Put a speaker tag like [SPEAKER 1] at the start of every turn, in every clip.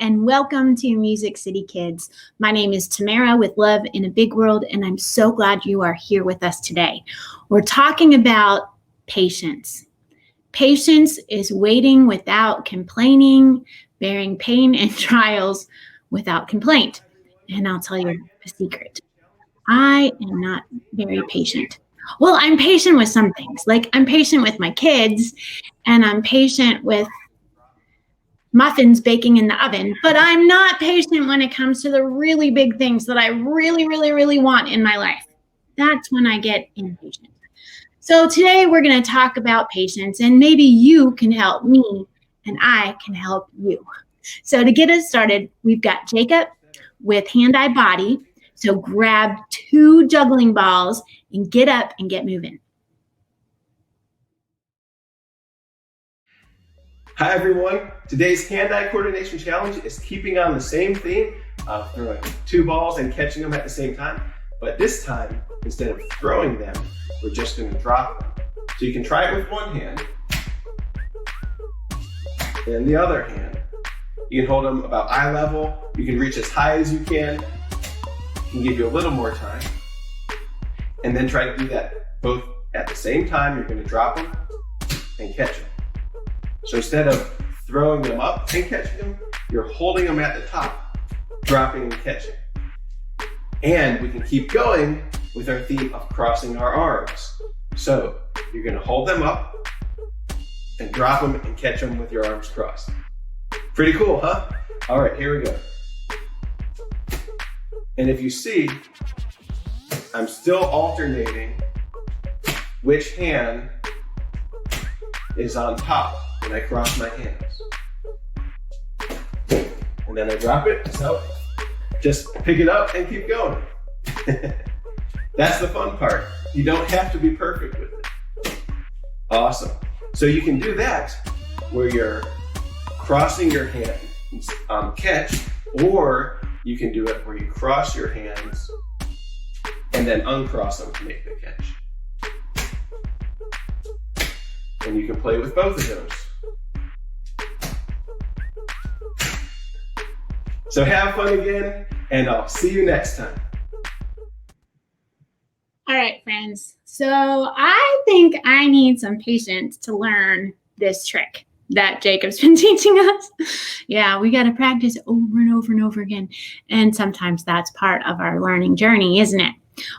[SPEAKER 1] and welcome to MusiCity Kids. My name is Tamara with Love in a Big World, and I'm so glad you are here with us today. We're talking about patience. Patience is waiting without complaining, bearing pain and trials without complaint. And I'll tell you a secret. I am not very patient. Well, I'm patient with some things. Like I'm patient with my kids, and I'm patient with muffins baking in the oven, but I'm not patient when it comes to the really big things that I really want in my life. That's when I get impatient. So today we're going to talk about patience, and maybe you can help me and I can help you. So to get us started, we've got Jacob with hand-eye body. So grab 2 juggling balls and get up and get moving.
[SPEAKER 2] Hi everyone, today's hand-eye coordination challenge is keeping on the same theme of throwing 2 balls and catching them at the same time, but this time, instead of throwing them, we're just going to drop them. So you can try it with one hand, and the other hand. You can hold them about eye level, you can reach as high as you can give you a little more time, and then try to do that both at the same time. You're going to drop them and catch them. So instead of throwing them up and catching them, you're holding them at the top, dropping and catching. And we can keep going with our theme of crossing our arms. So you're going to hold them up and drop them and catch them with your arms crossed. Pretty cool, huh? All right, here we go. And if you see, I'm still alternating which hand is on top when I cross my hands. And then I drop it, so just pick it up and keep going. That's the fun part. You don't have to be perfect with it. Awesome. So you can do that where you're crossing your hands catch, or you can do it where you cross your hands and then uncross them to make the catch. And you can play with both of those. So have fun again, and I'll see you next time.
[SPEAKER 1] All right, friends. So I think I need some patience to learn this trick that Jacob's been teaching us. Yeah, we got to practice over and over and over again. And sometimes that's part of our learning journey, isn't it?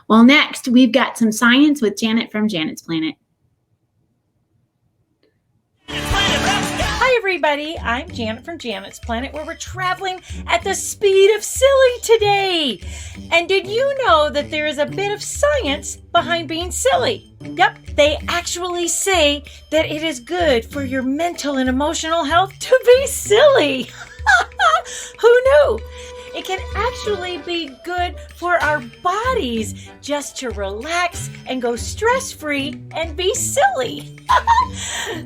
[SPEAKER 1] Well, next, we've got some science with Janet from Janet's Planet.
[SPEAKER 3] Hi everybody, I'm Janet from Janet's Planet, where we're traveling at the speed of silly today. And did you know that there is a bit of science behind being silly? Yep, they actually say that it is good for your mental and emotional health to be silly. Who knew? It can actually be good for our bodies just to relax and go stress-free and be silly.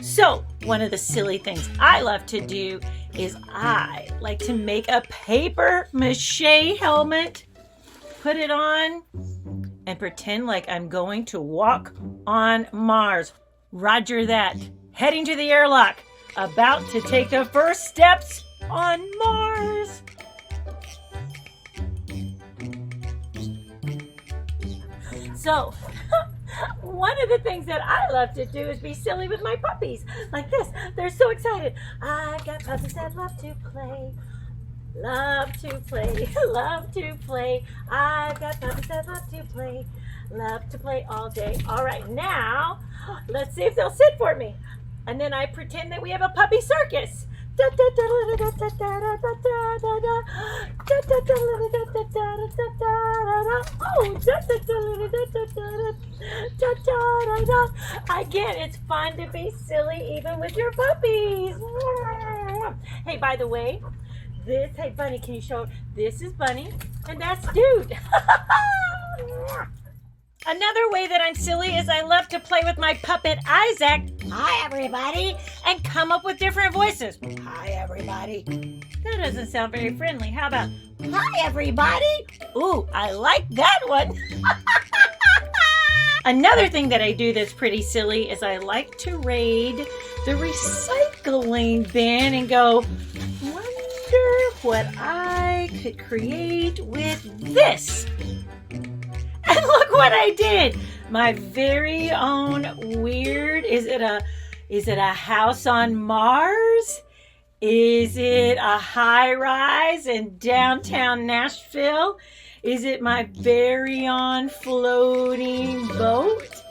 [SPEAKER 3] So, one of the silly things I love to do is I like to make a paper mache helmet, put it on, and pretend like I'm going to walk on Mars. Roger that. Heading to the airlock, about to take the first steps on Mars. So, one of the things that I love to do is be silly with my puppies. Like this. They're so excited. I got puppies that love to play. Love to play. Love to play. I got puppies that love to play. Love to play all day. All right, now, let's see if they'll sit for me. And then I pretend that we have a puppy circus. Again, it's fun to be silly even with your puppies. Hey, by the way, hey Bunny, can you show? This is Bunny, and that's Dude. Another way that I'm silly is I love to play with my puppet Isaac. Hi, everybody. And come up with different voices. Hi, everybody. That doesn't sound very friendly. How about, hi, everybody? Ooh, I like that one. Another thing that I do that's pretty silly is I like to raid the recycling bin and go, wonder what I could create with this. And look what I did. My very own weird, is it a house on Mars? Is it a high rise in downtown Nashville? Is it my very own floating boat?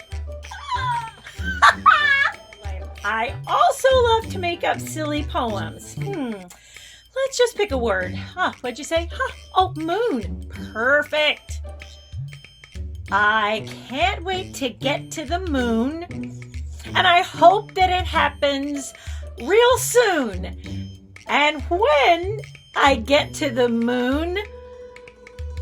[SPEAKER 3] I also love to make up silly poems. Let's just pick a word. What'd you say? Oh, moon. Perfect. I can't wait to get to the moon, and I hope that it happens real soon. And when I get to the moon,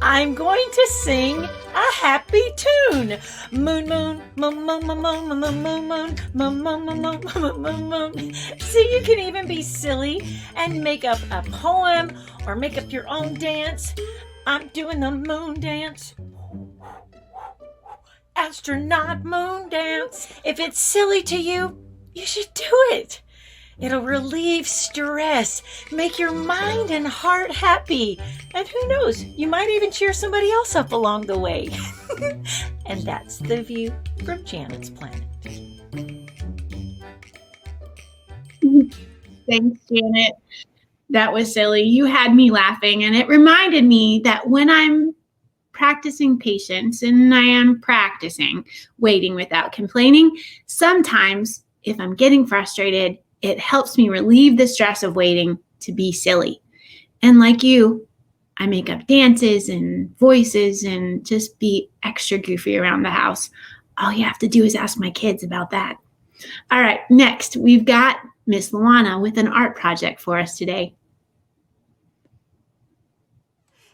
[SPEAKER 3] I'm going to sing a happy tune. Moon, moon, moon, moon, moon, moon, moon, moon, moon, moon, moon, moon, moon, moon, moon. See, you can even be silly and make up a poem or make up your own dance. I'm doing the moon dance. Astronaut moon dance. If it's silly to you, you should do it. It'll relieve stress, make your mind and heart happy. And who knows, you might even cheer somebody else up along the way. And that's the view from Janet's Planet.
[SPEAKER 1] Thanks, Janet. That was silly. You had me laughing, and it reminded me that when I'm practicing patience, and I am practicing waiting without complaining, sometimes if I'm getting frustrated, it helps me relieve the stress of waiting to be silly. And like you, I make up dances and voices and just be extra goofy around the house. All you have to do is ask my kids about that. All right, next we've got Miss Lawanna with an art project for us today.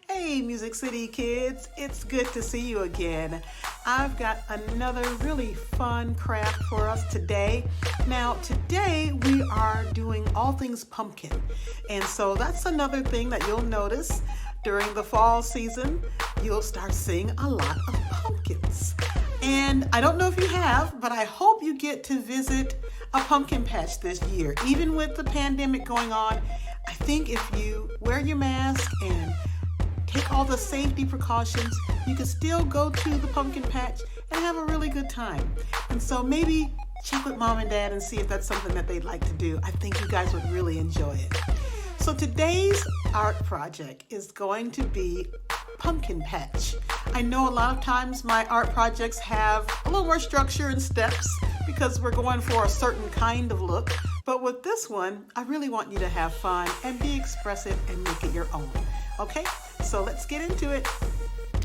[SPEAKER 4] Hey, MusiCity kids, it's good to see you again. I've got another really fun craft for us today. Now, today we are doing all things pumpkin. And so that's another thing that you'll notice during the fall season. You'll start seeing a lot of pumpkins. And I don't know if you have, but I hope you get to visit a pumpkin patch this year. Even with the pandemic going on, I think if you wear your mask and take all the safety precautions, you can still go to the pumpkin patch and have a really good time. And so maybe check with mom and dad and see if that's something that they'd like to do. I think you guys would really enjoy it. So today's art project is going to be pumpkin patch. I know a lot of times my art projects have a little more structure and steps because we're going for a certain kind of look. But with this one, I really want you to have fun and be expressive and make it your own. Okay, so let's get into it.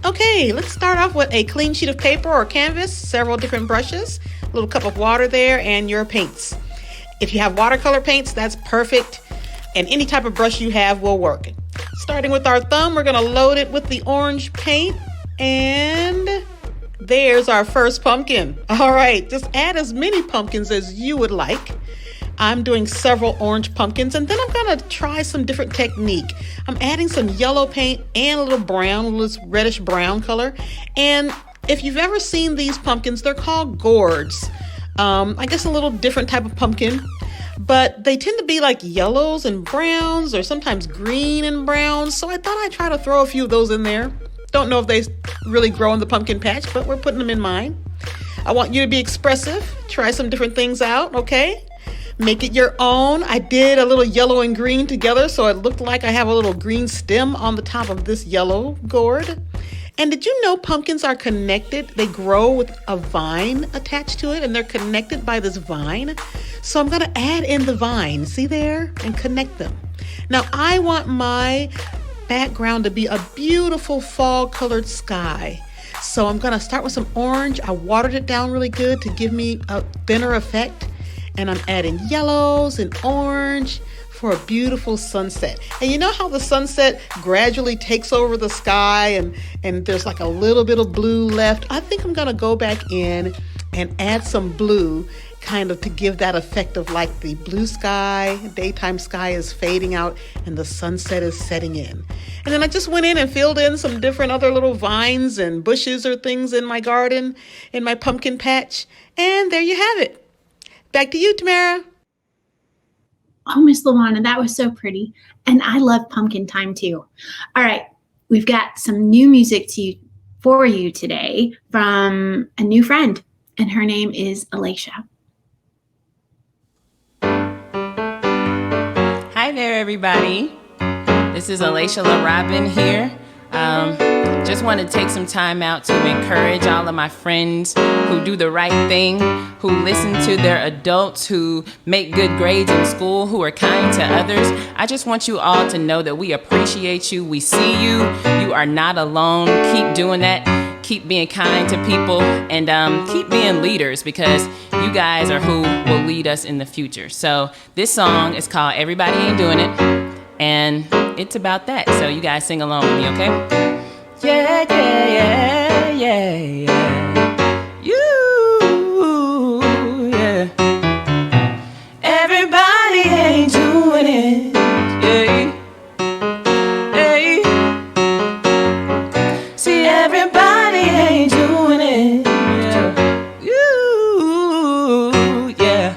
[SPEAKER 5] Okay, let's start off with a clean sheet of paper or canvas, several different brushes, a little cup of water there, and your paints. If you have watercolor paints, that's perfect, and any type of brush you have will work. Starting with our thumb, we're going to load it with the orange paint, and there's our first pumpkin. All right, just add as many pumpkins as you would like. I'm doing several orange pumpkins, and then I'm going to try some different technique. I'm adding some yellow paint and a little brown, a little reddish brown color. And if you've ever seen these pumpkins, they're called gourds. I guess a little different type of pumpkin, but they tend to be like yellows and browns or sometimes green and browns. So I thought I'd try to throw a few of those in there. Don't know if they really grow in the pumpkin patch, but we're putting them in mine. I want you to be expressive. Try some different things out, okay? Make it your own. I did a little yellow and green together, so it looked like I have a little green stem on the top of this yellow gourd. And did you know pumpkins are connected? They grow with a vine attached to it, and they're connected by this vine. So I'm going to add in the vine, see there, and connect them. Now I want my background to be a beautiful fall colored sky. So I'm going to start with some orange. I watered it down really good to give me a thinner effect. And I'm adding yellows and orange for a beautiful sunset. And you know how the sunset gradually takes over the sky and there's like a little bit of blue left? I think I'm gonna go back in and add some blue kind of to give that effect of like the blue sky, daytime sky is fading out and the sunset is setting in. And then I just went in and filled in some different other little vines and bushes or things in my garden, in my pumpkin patch. And there you have it. Back to you, Tamara.
[SPEAKER 1] Oh, Miss Lawanna, that was so pretty. And I love pumpkin time too. All right, we've got some new music for you today from a new friend, and her name is Alacia.
[SPEAKER 6] Hi there, everybody. This is Alacia LaRobin here. Just want to take some time out to encourage all of my friends who do the right thing, who listen to their adults, who make good grades in school, who are kind to others. I just want you all to know that we appreciate you. We see you. You are not alone. Keep doing that. Keep being kind to people, and keep being leaders, because you guys are who will lead us in the future. So this song is called Everybody Ain't Doing It, and it's about that. So you guys sing along with me, okay? Yeah, yeah, yeah, yeah, yeah. You, yeah. Everybody ain't doing it, yeah. Hey. See, everybody ain't doing it, yeah. You, yeah.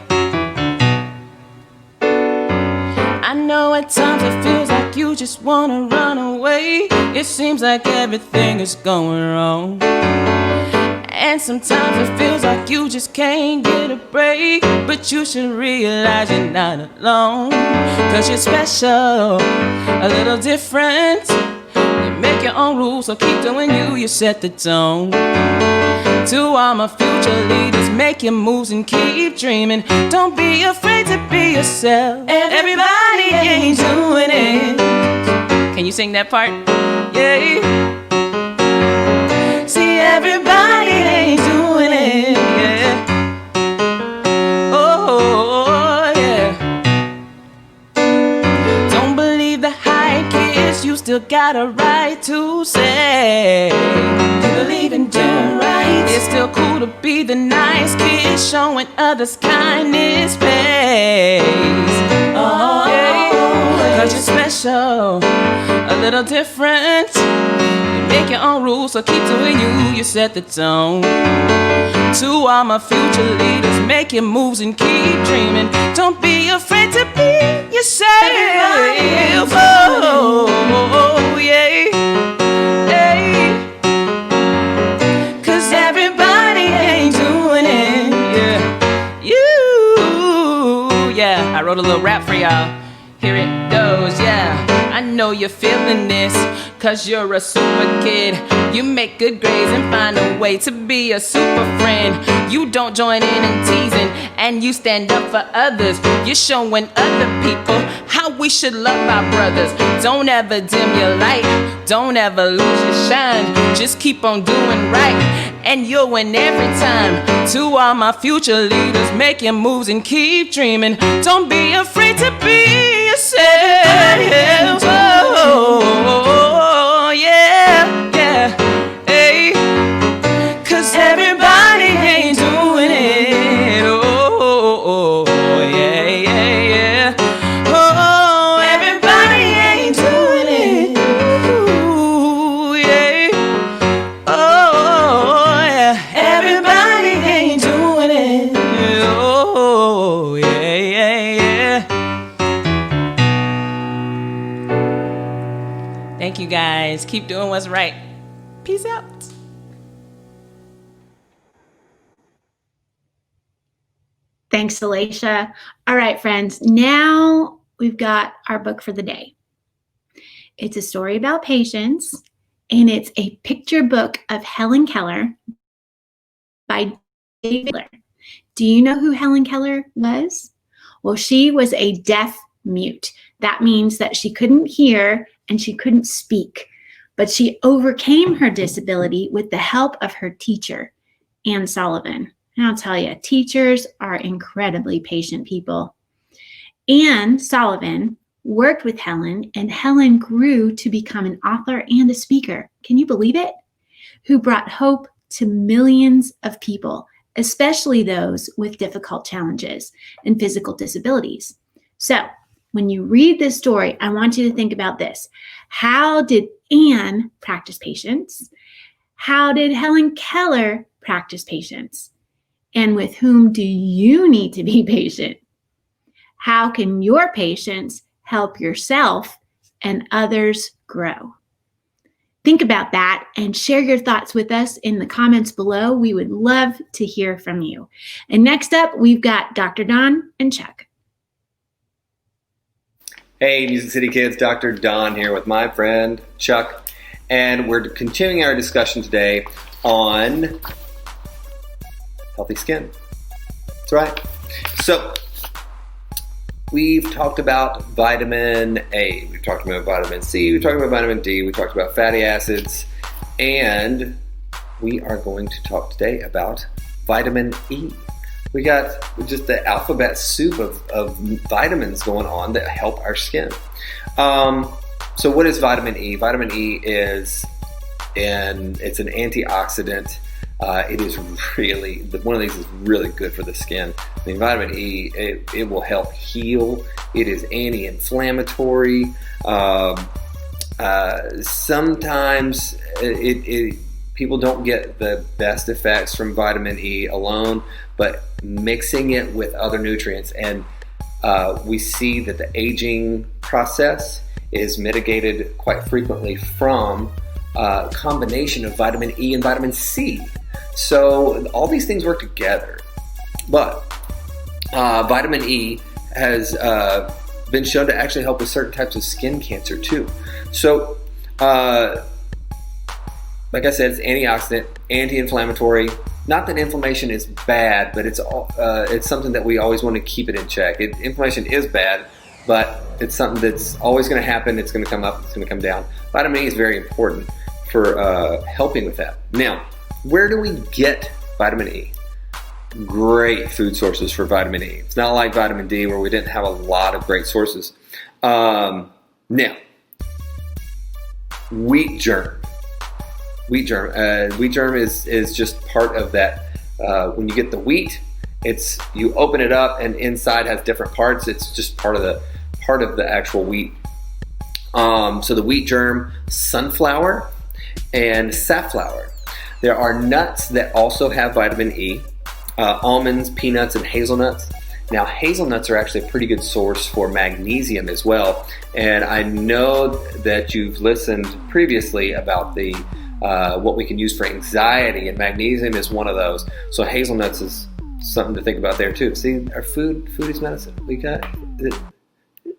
[SPEAKER 6] I know at times it feels like you just wanna run away. It seems like everything is going wrong. And sometimes it feels like you just can't get a break. But you should realize you're not alone. 'Cause you're special, a little different. You make your own rules, so keep doing you. You set the tone. To all my future leaders, make your moves and keep dreaming. Don't be afraid to be yourself. Everybody ain't doing it. Can you sing that part? Yeah. See, everybody ain't doing it. Yeah. Oh, yeah. Don't believe the hype, kids. You still got a right to say you believe in doing right. It's still cool to be the nice kid, showing others kindness pays. Oh, yeah. 'Cause you're special, a little different. You make your own rules, so keep doing you. You set the tone. To all my future leaders, make your moves and keep dreaming. Don't be afraid to be yourself. Oh, yeah. Hey. 'Cause everybody ain't doing it, yeah. You, yeah. I wrote a little rap for y'all. Here it goes, yeah. I know you're feeling this, 'cause you're a super kid. You make good grades and find a way to be a super friend. You don't join in and teasing, and you stand up for others. You're showing other people how we should love our brothers. Don't ever dim your light, don't ever lose your shine. Just keep on doing right, and you'll win every time. To all my future leaders, make your moves and keep dreaming. Don't be afraid to be yourself. Oh, yeah, yeah, hey. 'Cause everybody ain't doing it. Oh, yeah, yeah, yeah. Oh, everybody ain't doing it. Ooh, yeah. Oh, yeah. Everybody ain't doing it. Oh, yeah, yeah, yeah. Thank you, guys. Keep doing what's right. Peace out.
[SPEAKER 1] Thanks, Alacia. All right, friends, now we've got our book for the day. It's a story about patience, and it's a picture book of Helen Keller by Adler. Do you know who Helen Keller was? Well, she was a deaf mute. That means that she couldn't hear and she couldn't speak, but she overcame her disability with the help of her teacher, Anne Sullivan. And I'll tell you, teachers are incredibly patient people. Anne Sullivan worked with Helen, and Helen grew to become an author and a speaker. Can you believe it? Who brought hope to millions of people, especially those with difficult challenges and physical disabilities. So when you read this story, I want you to think about this. How did Anne practice patience? How did Helen Keller practice patience? And with whom do you need to be patient? How can your patience help yourself and others grow? Think about that and share your thoughts with us in the comments below. We would love to hear from you. And next up, we've got Dr. Don and Chuck.
[SPEAKER 7] Hey, Music City kids, Dr. Don here with my friend Chuck, and we're continuing our discussion today on healthy skin. That's right. So, we've talked about vitamin A, we've talked about vitamin C, we've talked about vitamin D, we've talked about fatty acids, and we are going to talk today about vitamin E. We got just the alphabet soup of vitamins going on that help our skin. So what is vitamin E? Vitamin E it's an antioxidant. It is really, one of these is really good for the skin. I mean, vitamin E, it will help heal. It is anti-inflammatory. Sometimes people don't get the best effects from vitamin E alone, but mixing it with other nutrients, and we see that the aging process is mitigated quite frequently from a combination of vitamin E and vitamin C. So all these things work together. But vitamin E has been shown to actually help with certain types of skin cancer too. So like I said, it's antioxidant, anti-inflammatory. Not that inflammation is bad, but it's something that we always want to keep it in check. Inflammation is bad, but it's something that's always going to happen. It's going to come up, it's going to come down. Vitamin E is very important for helping with that. Now, where do we get vitamin E? Great food sources for vitamin E. It's not like vitamin D where we didn't have a lot of great sources. Now, wheat germ. Wheat germ is just part of that. When you get the wheat, you open it up and inside has different parts. It's just part of the actual wheat. So the wheat germ, sunflower, and safflower. There are nuts that also have vitamin E. Almonds, peanuts, and hazelnuts. Now, hazelnuts are actually a pretty good source for magnesium as well. And I know that you've listened previously about what we can use for anxiety, and magnesium is one of those. So hazelnuts is something to think about there too. See, our food is medicine. We got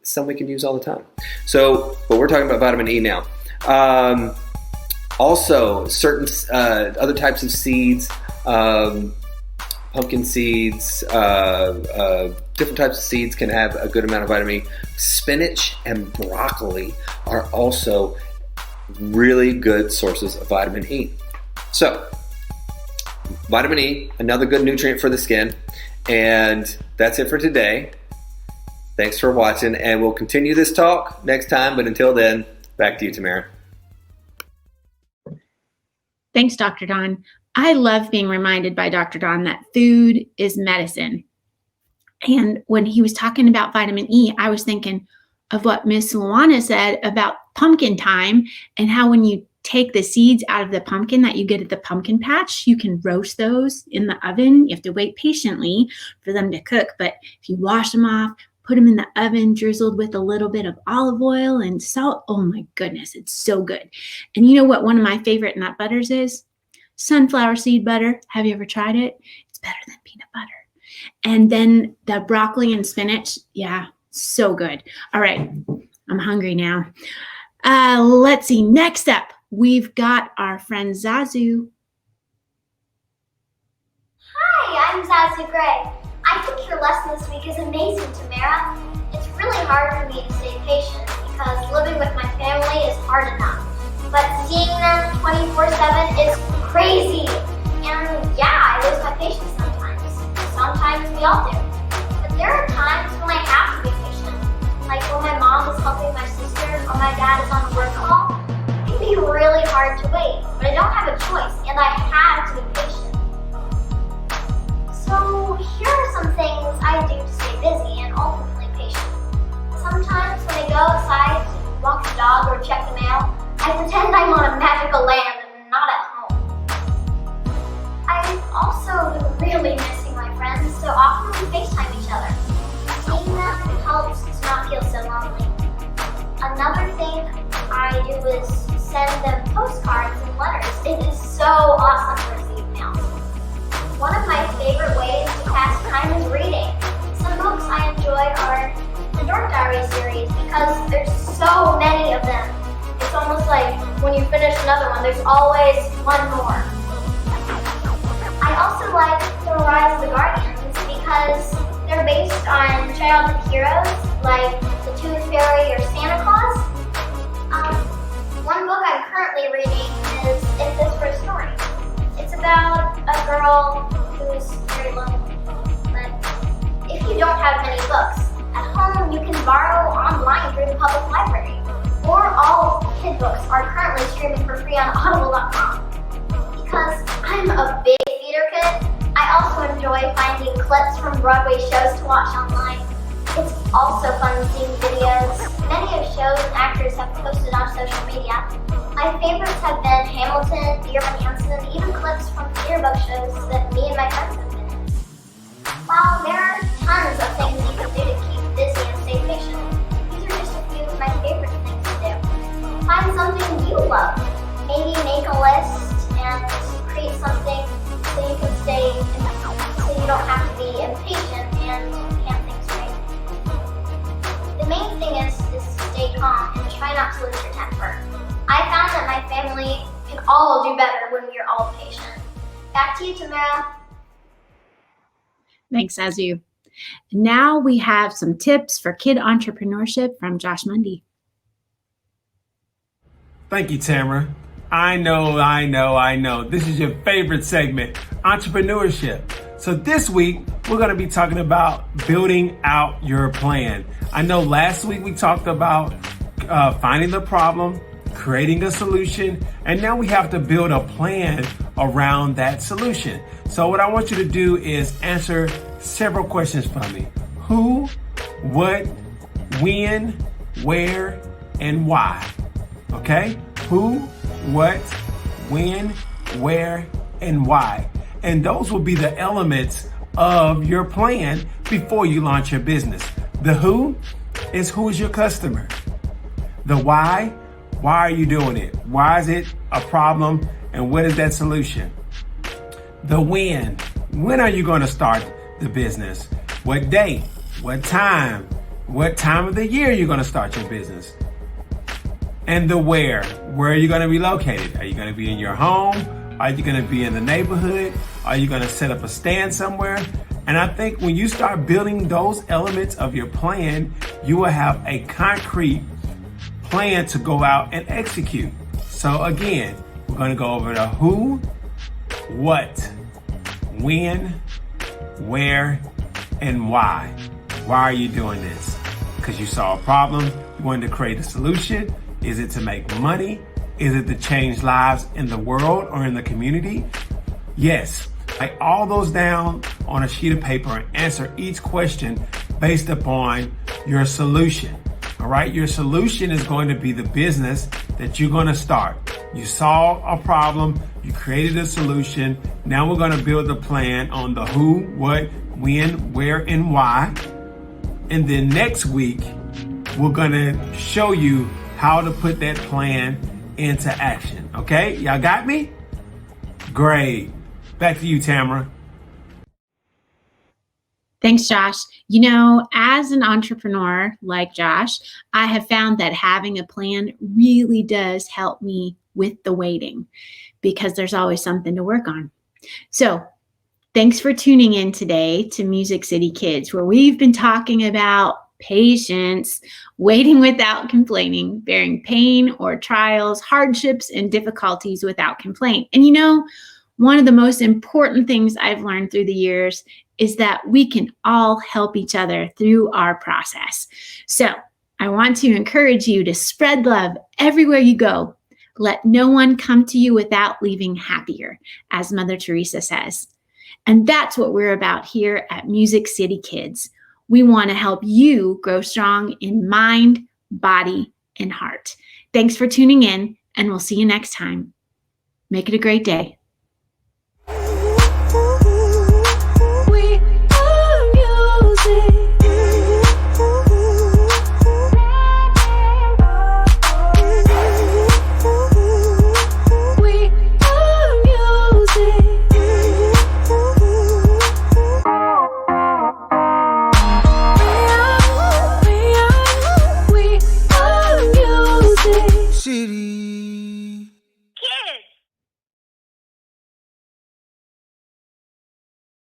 [SPEAKER 7] some we can use all the time. So, but we're talking about vitamin E now. Also, certain other types of seeds, pumpkin seeds, different types of seeds can have a good amount of vitamin E. Spinach and broccoli are also really good sources of vitamin E. So, vitamin E, another good nutrient for the skin. And that's it for today. Thanks for watching, and we'll continue this talk next time. But until then, back to you, Tamara.
[SPEAKER 1] Thanks, Dr. Don. I love being reminded by Dr. Don that food is medicine. And when he was talking about vitamin E, I was thinking of what Miss Lawanna said about pumpkin time, and how when you take the seeds out of the pumpkin that you get at the pumpkin patch, you can roast those in the oven. You have to wait patiently for them to cook, but if you wash them off, put them in the oven, drizzled with a little bit of olive oil and salt, oh my goodness, it's so good. And you know what one of my favorite nut butters is? Sunflower seed butter. Have you ever tried it? It's better than peanut butter. And then the broccoli and spinach, yeah, so good. All right, I'm hungry now. Let's see, next up, we've got our friend Zazou.
[SPEAKER 8] Hi, I'm Zazou Gray. I think your lesson this week is amazing, Tamara. It's really hard for me to stay patient because living with my family is hard enough. But seeing them 24/7 is crazy. And yeah, I lose my patience sometimes. Sometimes we all do. But there are times when I have to be patient. Like when my mom is helping my sister or my dad is on a work call. It can be really hard to wait, but I don't have a choice and I have to be patient. So here are some things I do to stay busy and ultimately patient. Sometimes when I go outside to walk the dog or check the mail, I pretend I'm on a magical land and not at home. I've also been really missing my friends, so often we FaceTime each other. Seeing them helps to not feel so lonely. Another thing I do is send them postcards and letters. It is so awesome to receive mail. One of my favorite ways to pass time is reading. Some books I enjoy are the Dork Diary series because there's so many of them. It's almost like when you finish another one, there's always one more. I also like The Rise of the Guardians because they're based on childhood heroes like the Tooth Fairy or Santa Claus. One book I'm currently reading is If This Were a Story. It's about a girl who's very lonely. But if you don't have many books, at home you can borrow online through the public library. Or all kid books are currently streaming for free on audible.com. Because I'm a big theater kid, I also enjoy finding clips from Broadway shows to watch online. It's also fun seeing videos many of shows and actors have posted on social media. My favorites have been Hamilton, Dear Evan Hansen, and even clips from theater book shows that me and my friends have been in. While there are tons of things you can do to keep busy and stay patient, these are just a few of my favorite things to do. Find something you love. Maybe make a list and create something so you can so you don't have to be impatient and can't think straight. The main thing is to stay calm and try not to lose your temper. I found that my family can all do better when we are all patient. Back to you, Tamara.
[SPEAKER 1] Thanks, Zazou. Now we have some tips for kid entrepreneurship from Josh Mundy.
[SPEAKER 9] Thank you, Tamara. I know. This is your favorite segment, entrepreneurship. So this week, we're going to be talking about building out your plan. I know last week we talked about finding the problem, creating a solution, and now we have to build a plan around that solution. So what I want you to do is answer several questions for me. Who, what, when, where, and why. Okay? Who, what, when, where, and why. And those will be the elements of your plan before you launch your business. The who is your customer. The why are you doing it? Why is it a problem? And what is that solution? The when are you going to start the business? What date? What time? What time of the year are you going to start your business? And the where are you going to be located? Are you going to be in your home? Are you going to be in the neighborhood? Are you going to set up a stand somewhere? And I think when you start building those elements of your plan, you will have a concrete plan to go out and execute. So again, we're going to go over the who, what, when, where, and why. Why are you doing this? Because you saw a problem, you wanted to create a solution. Is it to make money? Is it to change lives in the world or in the community? Yes. Write all those down on a sheet of paper and answer each question based upon your solution. All right. Your solution is going to be the business that you're going to start. You saw a problem. You created a solution. Now we're going to build a plan on the who, what, when, where, and why. And then next week, we're going to show you how to put that plan into action. Okay? Y'all got me? Great. Back to you, Tamara.
[SPEAKER 1] Thanks, Josh. You know, as an entrepreneur like Josh, I have found that having a plan really does help me with the waiting because there's always something to work on. So thanks for tuning in today to Music City Kids, where we've been talking about patience, waiting without complaining, bearing pain or trials, hardships, and difficulties without complaint. And you know, one of the most important things I've learned through the years is that we can all help each other through our process. So I want to encourage you to spread love everywhere you go. Let no one come to you without leaving happier, as Mother Teresa says. And that's what we're about here at Music City Kids. We want to help you grow strong in mind, body, and heart. Thanks for tuning in, and we'll see you next time. Make it a great day.